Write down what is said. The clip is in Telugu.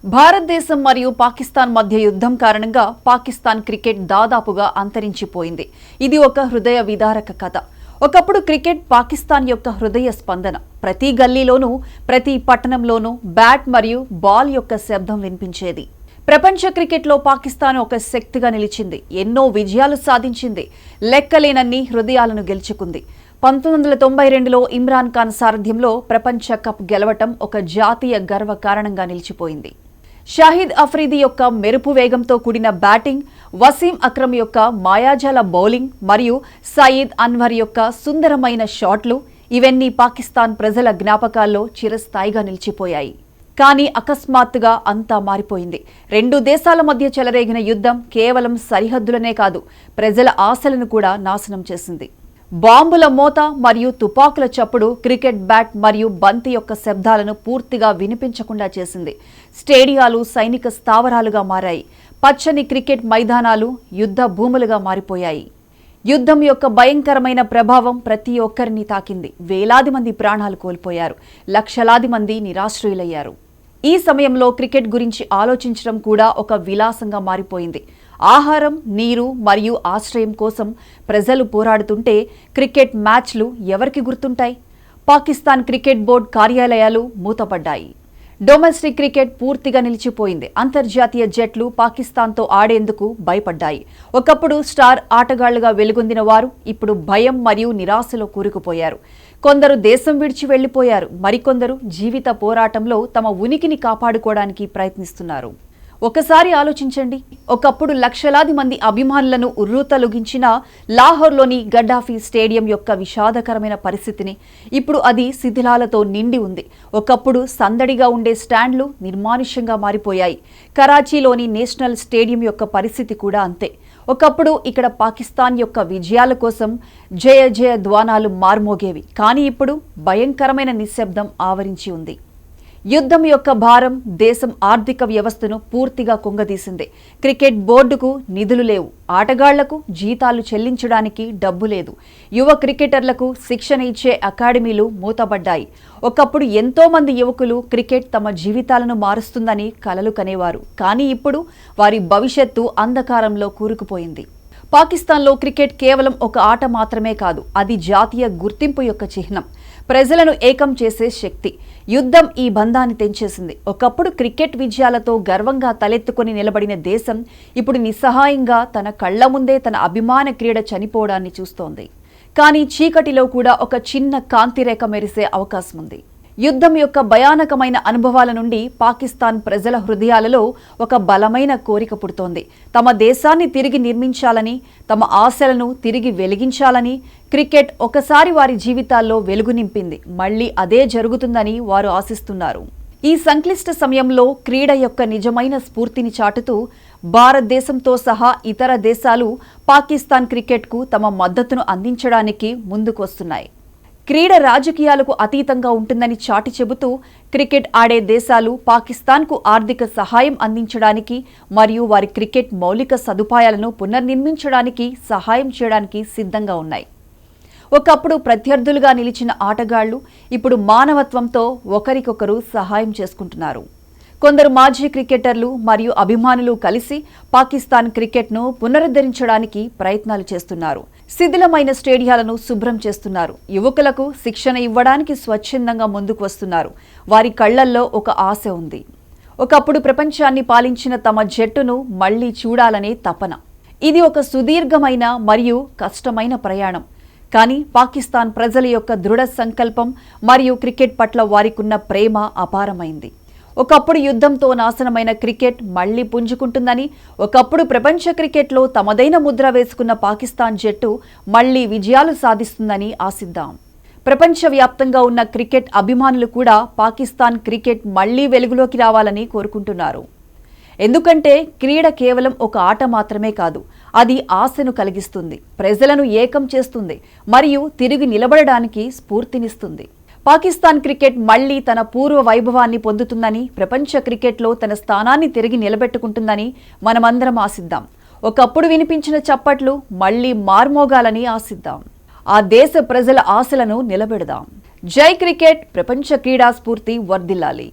భారతదేశం మరియు పాకిస్తాన్ మధ్య యుద్ధం కారణంగా పాకిస్తాన్ క్రికెట్ దాదాపుగా అంతరించిపోయింది. ఇది ఒక హృదయ విదారక కథ. ఒకప్పుడు క్రికెట్ పాకిస్తాన్ యొక్క హృదయ స్పందన. ప్రతి గల్లీలోనూ, ప్రతి పట్టణంలోనూ బ్యాట్ మరియు బాల్ యొక్క శబ్దం వినిపించేది. ప్రపంచ క్రికెట్లో పాకిస్తాన్ ఒక శక్తిగా నిలిచింది. ఎన్నో విజయాలు సాధించింది. లెక్కలేనన్ని హృదయాలను గెలుచుకుంది. 1992లో ఇమ్రాన్ ఖాన్ సారథ్యంలో ప్రపంచ కప్ గెలవటం ఒక జాతీయ గర్వకారణంగా నిలిచిపోయింది. షాహిద్ అఫ్రిది యొక్క మెరుపు వేగంతో కూడిన బ్యాటింగ్, వసీం అక్రమ్ యొక్క మాయాజాల బౌలింగ్ మరియు సయీద్ అన్వర్ యొక్క సుందరమైన షాట్లు ఇవన్నీ పాకిస్తాన్ ప్రజల జ్ఞాపకాల్లో చిరస్థాయిగా నిలిచిపోయాయి. కానీ అకస్మాత్తుగా అంతా మారిపోయింది. రెండు దేశాల మధ్య చెలరేగిన యుద్ధం కేవలం సరిహద్దులనే కాదు, ప్రజల ఆశలను కూడా నాశనం చేసింది. బాంబుల మోత మరియు తుపాకుల చప్పుడు క్రికెట్ బ్యాట్ మరియు బంతి యొక్క శబ్దాలను పూర్తిగా వినిపించకుండా చేసింది. స్టేడియాలు సైనిక స్థావరాలుగా మారాయి. పచ్చని క్రికెట్ మైదానాలు యుద్ధ భూములుగా మారిపోయాయి. యుద్ధం యొక్క భయంకరమైన ప్రభావం ప్రతి ఒక్కరిని తాకింది. వేలాది మంది ప్రాణాలు కోల్పోయారు. లక్షలాది మంది నిరాశ్రయులయ్యారు. ఈ సమయంలో క్రికెట్ గురించి ఆలోచించడం కూడా ఒక విలాసంగా మారిపోయింది. ఆహారం, నీరు మరియు ఆశ్రయం కోసం ప్రజలు పోరాడుతుంటే క్రికెట్ మ్యాచ్లు ఎవరికి గుర్తుంటాయి? పాకిస్తాన్ క్రికెట్ బోర్డు కార్యాలయాలు మూతపడ్డాయి. డొమెస్టిక్ క్రికెట్ పూర్తిగా నిలిచిపోయింది. అంతర్జాతీయ జట్లు పాకిస్తాన్తో ఆడేందుకు భయపడ్డాయి. ఒకప్పుడు స్టార్ ఆటగాళ్లుగా వెలుగొందిన వారు ఇప్పుడు భయం మరియు నిరాశలో కూరుకుపోయారు. కొందరు దేశం విడిచి వెళ్లిపోయారు. మరికొందరు జీవిత పోరాటంలో తమ ఉనికిని కాపాడుకోవడానికి ప్రయత్నిస్తున్నారు. ఒకసారి ఆలోచించండి. ఒకప్పుడు లక్షలాది మంది అభిమానులను ఉర్రూతలొగించిన లాహోర్లోని గడ్డాఫీ స్టేడియం యొక్క విషాదకరమైన పరిస్థితిని ఇప్పుడు అది శిథిలాలతో నిండి ఉంది. ఒకప్పుడు సందడిగా ఉండే స్టాండ్లు నిర్మానుష్యంగా మారిపోయాయి. కరాచీలోని నేషనల్ స్టేడియం యొక్క పరిస్థితి కూడా అంతే. ఒకప్పుడు ఇక్కడ పాకిస్తాన్ యొక్క విజయాల కోసం జయ జయ ధ్వానాలు మార్మోగేవి. కానీ ఇప్పుడు భయంకరమైన నిశ్శబ్దం ఆవరించి ఉంది. యుద్ధం యొక్క భారం దేశం ఆర్థిక వ్యవస్థను పూర్తిగా కుంగదీసింది. క్రికెట్ బోర్డుకు నిధులు లేవు. ఆటగాళ్లకు జీతాలు చెల్లించడానికి డబ్బు లేదు. యువ క్రికెటర్లకు శిక్షణ ఇచ్చే అకాడమీలు మూతపడ్డాయి. ఒకప్పుడు ఎంతో మంది యువకులు క్రికెట్ తమ జీవితాలను మారుస్తుందని కలలు కనేవారు. కానీ ఇప్పుడు వారి భవిష్యత్తు అంధకారంలో కూరుకుపోయింది. పాకిస్తాన్లో క్రికెట్ కేవలం ఒక ఆట మాత్రమే కాదు, అది జాతీయ గుర్తింపు యొక్క చిహ్నం. ప్రజలను ఏకం చేసే శక్తి. యుద్ధం ఈ బంధాన్ని తెంచేసింది. ఒకప్పుడు క్రికెట్ విజయాలతో గర్వంగా తలెత్తుకొని నిలబడిన దేశం ఇప్పుడు నిస్సహాయంగా తన కళ్ల ముందే తన అభిమాన క్రీడ చనిపోవడాన్ని చూస్తోంది. కానీ చీకటిలో కూడా ఒక చిన్న కాంతిరేఖ మెరిసే అవకాశం ఉంది. యుద్ధం యొక్క భయానకమైన అనుభవాల నుండి పాకిస్తాన్ ప్రజల హృదయాలలో ఒక బలమైన కోరిక పుడుతోంది. తమ దేశాన్ని తిరిగి నిర్మించాలని, తమ ఆశలను తిరిగి వెలిగించాలని. క్రికెట్ ఒకసారి వారి జీవితాల్లో వెలుగు నింపింది. మళ్లీ అదే జరుగుతుందని వారు ఆశిస్తున్నారు. ఈ సంక్లిష్ట సమయంలో క్రీడ యొక్క నిజమైన స్ఫూర్తిని చాటుతూ భారతదేశంతో సహా ఇతర దేశాలు పాకిస్తాన్ క్రికెట్కు తమ మద్దతును అందించడానికి ముందుకొస్తున్నాయి. క్రీడ రాజకీయాలకు అతీతంగా ఉంటుందని చాటి చెబుతూ క్రికెట్ ఆడే దేశాలు పాకిస్తాన్కు ఆర్థిక సహాయం అందించడానికి మరియు వారి క్రికెట్ మౌలిక సదుపాయాలను పునర్నిర్మించడానికి సహాయం చేయడానికి సిద్ధంగా ఉన్నాయి. ఒకప్పుడు ప్రత్యర్థులుగా నిలిచిన ఆటగాళ్లు ఇప్పుడు మానవత్వంతో ఒకరికొకరు సహాయం చేసుకుంటున్నారు. కొందరు మాజీ క్రికెటర్లు మరియు అభిమానులు కలిసి పాకిస్తాన్ క్రికెట్ను పునరుద్ధరించడానికి ప్రయత్నాలు చేస్తున్నారు. శిథిలమైన స్టేడియాలను శుభ్రం చేస్తున్నారు. యువకులకు శిక్షణ ఇవ్వడానికి స్వచ్ఛందంగా ముందుకు వస్తున్నారు. వారి కళ్లల్లో ఒక ఆశ ఉంది. ఒకప్పుడు ప్రపంచాన్ని పాలించిన తమ జట్టును మళ్లీ చూడాలనే తపన. ఇది ఒక సుదీర్ఘమైన మరియు కష్టమైన ప్రయాణం. కానీ పాకిస్తాన్ ప్రజల యొక్క దృఢ సంకల్పం మరియు క్రికెట్ పట్ల వారికున్న ప్రేమ అపారమైంది. ఒకప్పుడు యుద్ధంతో నాశనమైన క్రికెట్ మళ్లీ పుంజుకుంటుందని, ఒకప్పుడు ప్రపంచ క్రికెట్లో తమదైన ముద్ర వేసుకున్న పాకిస్తాన్ జట్టు మళ్లీ విజయాలు సాధిస్తుందని ఆశిద్దాం. ప్రపంచవ్యాప్తంగా ఉన్న క్రికెట్ అభిమానులు కూడా పాకిస్తాన్ క్రికెట్ మళ్లీ వెలుగులోకి రావాలని కోరుకుంటున్నారు. ఎందుకంటే క్రీడ కేవలం ఒక ఆట మాత్రమే కాదు, అది ఆశను కలిగిస్తుంది, ప్రజలను ఏకం చేస్తుంది మరియు తిరిగి నిలబడడానికి స్ఫూర్తినిస్తుంది. పాకిస్తాన్ క్రికెట్ మళ్లీ తన పూర్వ వైభవాన్ని పొందుతుందని, ప్రపంచ క్రికెట్లో తన స్థానాన్ని తిరిగి నిలబెట్టుకుంటుందని మనమందరం ఆశిద్దాం. ఒకప్పుడు వినిపించిన చప్పట్లు మళ్లీ మార్మోగాలని ఆశిద్దాం. ఆ దేశ ప్రజల ఆశలను నిలబెడదాం. జై క్రికెట్! ప్రపంచ క్రీడా స్ఫూర్తి వర్ధిల్లాలి.